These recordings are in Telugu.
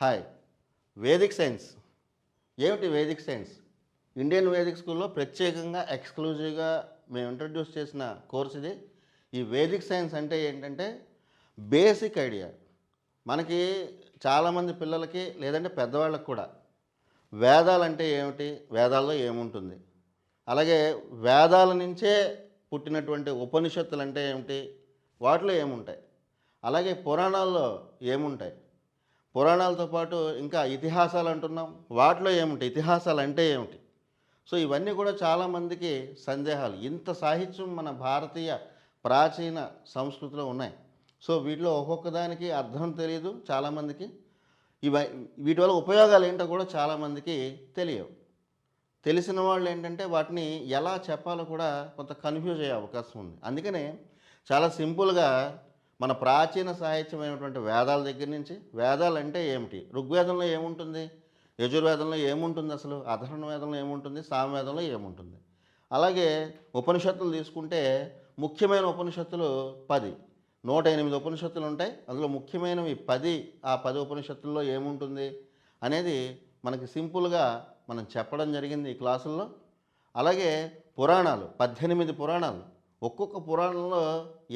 హాయ్. Vedic science. ఏమిటి వేదిక్ సైన్స్? ఇండియన్ వేదిక్ స్కూల్‌లో ప్రత్యేకంగా ఎక్స్‌క్లూజివ్‌గా మేము ఇంట్రొడ్యూస్ చేసిన కోర్స్ ఇది. ఈ వేదిక్ సైన్స్ అంటే ఏంటంటే బేసిక్ ఐడియా. మనకి చాలామంది పిల్లలకి లేదంటే పెద్దవాళ్ళకి కూడా వేదాలంటే ఏమిటి? వేదాల్లో ఏముంటుంది? అలాగే వేదాల నుంచే పుట్టినటువంటి ఉపనిషత్తులంటే ఏమిటి? వాటిలో ఏముంటాయి? అలాగే పురాణాల్లో ఏముంటాయి? పురాణాలతో పాటు ఇంకా ఇతిహాసాలు అంటున్నాం. వాటిలో ఏముంటాయి? ఇతిహాసాలు అంటే ఏమిటి? సో ఇవన్నీ కూడా చాలామందికి సందేహాలు. ఇంత సాహిత్యం మన భారతీయ ప్రాచీన సంస్కృతిలో ఉన్నాయి. సో వీటిలో ఒక్కొక్క దానికి అర్థం తెలీదు చాలామందికి. ఇవ వీటి వల్ల ఉపయోగాలు ఏంటో కూడా చాలామందికి తెలియవు. తెలిసిన వాళ్ళు ఏంటంటే వాటిని ఎలా చెప్పాలో కూడా కొంత కన్‌ఫ్యూజ్ అయ్యే అవకాశం ఉంది. అందుకనే చాలా సింపుల్‌గా మన ప్రాచీన సాహిత్యమైనటువంటి వేదాల దగ్గర నుంచి వేదాలంటే ఏమిటి? ఋగ్వేదంలో ఏముంటుంది? యజుర్వేదంలో ఏముంటుంది అసలు? అథర్వణ వేదంలో ఏముంటుంది? సామవేదంలో ఏముంటుంది? అలాగే ఉపనిషత్తులు తీసుకుంటే ముఖ్యమైన ఉపనిషత్తులు 10. 108 ఉపనిషత్తులు ఉంటాయి. అందులో ముఖ్యమైనవి 10. ఆ 10 ఉపనిషత్తుల్లో ఏముంటుంది అనేది మనకి సింపుల్‌గా మనం చెప్పడం జరిగింది ఈ క్లాసుల్లో. అలాగే పురాణాలు 18 పురాణాలు. ఒక్కొక్క పురాణంలో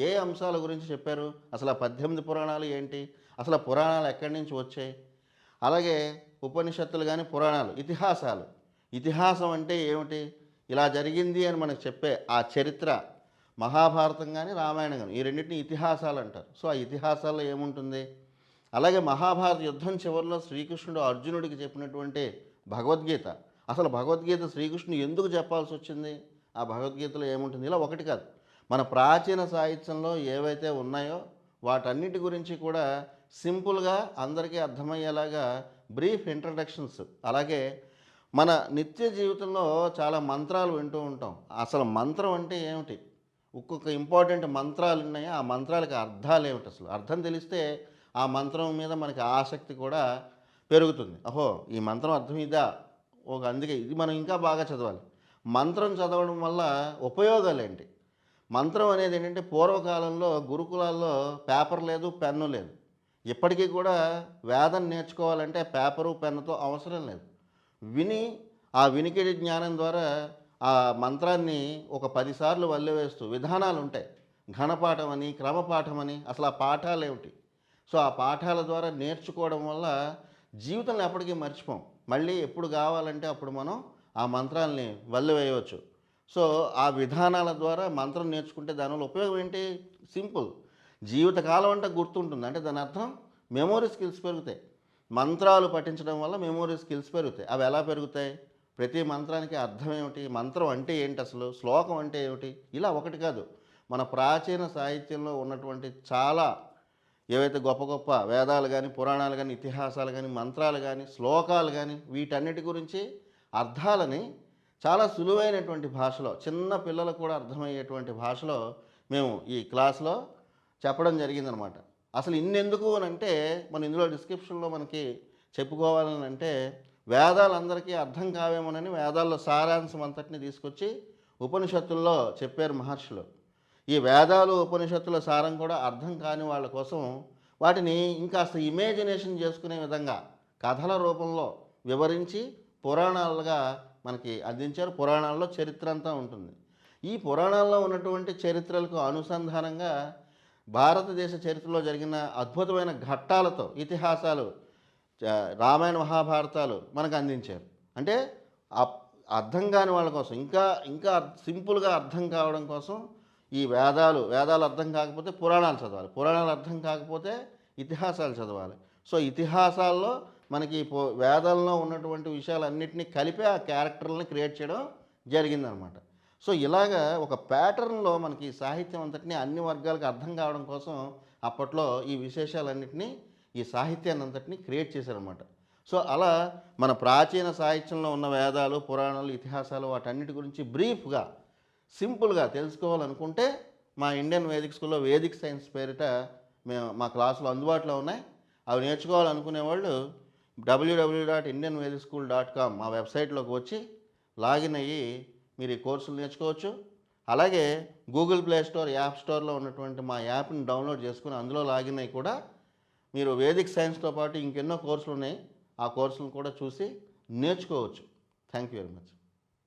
ఏ అంశాల గురించి చెప్పారు? అసలు ఆ 18 పురాణాలు ఏంటి? అసలు ఆ పురాణాలు ఎక్కడి నుంచి వచ్చాయి? అలాగే ఉపనిషత్తులు కానీ పురాణాలు, ఇతిహాసాలు. ఇతిహాసం అంటే ఏమిటి? ఇలా జరిగింది అని మనకు చెప్పే ఆ చరిత్ర మహాభారతం కానీ రామాయణం కానీ ఈ రెండింటిని ఇతిహాసాలు అంటారు. సో ఆ ఇతిహాసాల్లో ఏముంటుంది? అలాగే మహాభారత యుద్ధం చివరిలో శ్రీకృష్ణుడు అర్జునుడికి చెప్పినటువంటి భగవద్గీత. అసలు భగవద్గీత శ్రీకృష్ణుడు ఎందుకు చెప్పాల్సి వచ్చింది? ఆ భగవద్గీతలో ఏముంటుంది? ఇలా ఒకటి కాదు, మన ప్రాచీన సాహిత్యంలో ఏవైతే ఉన్నాయో వాటన్నిటి గురించి కూడా సింపుల్గా అందరికీ అర్థమయ్యేలాగా బ్రీఫ్ ఇంట్రడక్షన్స్. అలాగే మన నిత్య జీవితంలో చాలా మంత్రాలు వింటూ ఉంటాం. అసలు మంత్రం అంటే ఏమిటి? ఒక్కొక్క ఇంపార్టెంట్ మంత్రాలు ఉన్నాయి. ఆ మంత్రాలకు అర్థాలు ఏమిటి అసలు? అర్థం తెలిస్తే ఆ మంత్రం మీద మనకి ఆసక్తి కూడా పెరుగుతుంది. ఓహో, ఈ మంత్రం అర్థం ఇదా? అందుకే ఇది మనం ఇంకా బాగా చదవాలి. మంత్రం చదవడం వల్ల ఉపయోగాలు ఏంటి? మంత్రం అనేది ఏంటంటే పూర్వకాలంలో గురుకులాల్లో పేపర్ లేదు, పెన్ను లేదు. ఇప్పటికీ కూడా వేదం నేర్చుకోవాలంటే పేపరు పెన్నుతో అవసరం లేదు. విని ఆ వినికిడి జ్ఞానం ద్వారా ఆ మంత్రాన్ని ఒక 10 సార్లు వల్లెవేస్తూ విధానాలు ఉంటాయి. ఘనపాఠం అని, క్రమపాఠం అని, అసలు ఆ పాఠాలు ఏమిటి? సో ఆ పాఠాల ద్వారా నేర్చుకోవడం వల్ల జీవితంలో ఎప్పటికీ మర్చిపోం. మళ్ళీ ఎప్పుడు కావాలంటే అప్పుడు మనం ఆ మంత్రాల్ని వల్లెవేయవచ్చు. సో ఆ విధానాల ద్వారా మంత్రం నేర్చుకుంటే దానివల్ల ఉపయోగం ఏంటి? సింపుల్. జీవితకాలం అంటే గుర్తుంటుంది. అంటే దాని అర్థం మెమోరీ స్కిల్స్ పెరుగుతాయి. మంత్రాలు పఠించడం వల్ల మెమోరీ స్కిల్స్ పెరుగుతాయి. అవి ఎలా పెరుగుతాయి? ప్రతి మంత్రానికి అర్థం ఏమిటి? మంత్రం అంటే ఏంటి అసలు? శ్లోకం అంటే ఏమిటి? ఇలా ఒకటి కాదు, మన ప్రాచీన సాహిత్యంలో ఉన్నటువంటి చాలా ఏవైతే గొప్ప గొప్ప వేదాలు కానీ, పురాణాలు కానీ, ఇతిహాసాలు కానీ, మంత్రాలు కానీ, శ్లోకాలు కానీ వీటన్నిటి గురించి అర్థాలని చాలా సులువైనటువంటి భాషలో, చిన్న పిల్లలకు కూడా అర్థమయ్యేటువంటి భాషలో మేము ఈ క్లాస్లో చెప్పడం జరిగిందనమాట. అసలు ఇన్నెందుకు అని అంటే మనం ఇందులో డిస్క్రిప్షన్లో మనకి చెప్పుకోవాలని అంటే వేదాలందరికీ అర్థం కావేమోనని వేదాల్లో సారాంశం అంతటిని తీసుకొచ్చి ఉపనిషత్తుల్లో చెప్పారు మహర్షులు. ఈ వేదాలు ఉపనిషత్తుల సారం కూడా అర్థం కాని వాళ్ళ కోసం వాటిని ఇంకాస్త ఇమేజినేషన్ చేసుకునే విధంగా కథల రూపంలో వివరించి పురాణాలుగా మనకి అందించారు. పురాణాల్లో చరిత్ర అంతా ఉంటుంది. ఈ పురాణాల్లో ఉన్నటువంటి చరిత్రలకు అనుసంధానంగా భారతదేశ చరిత్రలో జరిగిన అద్భుతమైన ఘట్టాలతో ఇతిహాసాలు, రామాయణ మహాభారతాలు మనకు అందించారు. అంటే అర్థం కాని వాళ్ళ కోసం ఇంకా ఇంకా సింపుల్గా అర్థం కావడం కోసం ఈ వేదాలు అర్థం కాకపోతే పురాణాలు చదవాలి, పురాణాలు అర్థం కాకపోతే ఇతిహాసాలు చదవాలి. సో ఇతిహాసాల్లో మనకి వేదాల్లో ఉన్నటువంటి విషయాలన్నింటినీ కలిపి ఆ క్యారెక్టర్లని క్రియేట్ చేయడం జరిగిందనమాట. సో ఇలాగా ఒక ప్యాటర్న్లో మనకి సాహిత్యం అంతటినీ అన్ని వర్గాలకు అర్థం కావడం కోసం అప్పట్లో ఈ విశేషాలన్నింటినీ, ఈ సాహిత్యాన్ని అంతటినీ క్రియేట్ చేశారనమాట. సో అలా మన ప్రాచీన సాహిత్యంలో ఉన్న వేదాలు, పురాణాలు, ఇతిహాసాలు వాటన్నిటి గురించి బ్రీఫ్గా సింపుల్గా తెలుసుకోవాలనుకుంటే మా ఇండియన్ వేదిక్ స్కూల్లో వేదిక్ సైన్స్ పేరిట మా క్లాసులు అందుబాటులో ఉన్నాయి. అవి నేర్చుకోవాలనుకునే వాళ్ళు www.indianvedicschool.com మా వెబ్సైట్లోకి వచ్చి లాగిన్ అయ్యి మీరు ఈ కోర్సులు నేర్చుకోవచ్చు. అలాగే గూగుల్ ప్లే స్టోర్, యాప్ స్టోర్లో ఉన్నటువంటి మా యాప్ని డౌన్లోడ్ చేసుకుని అందులో లాగిన్ అయ్యి కూడా మీరు వేదిక్ సైన్స్తో పాటు ఇంకెన్నో కోర్సులు ఉన్నాయి, ఆ కోర్సులను కూడా చూసి నేర్చుకోవచ్చు. Thank you very much.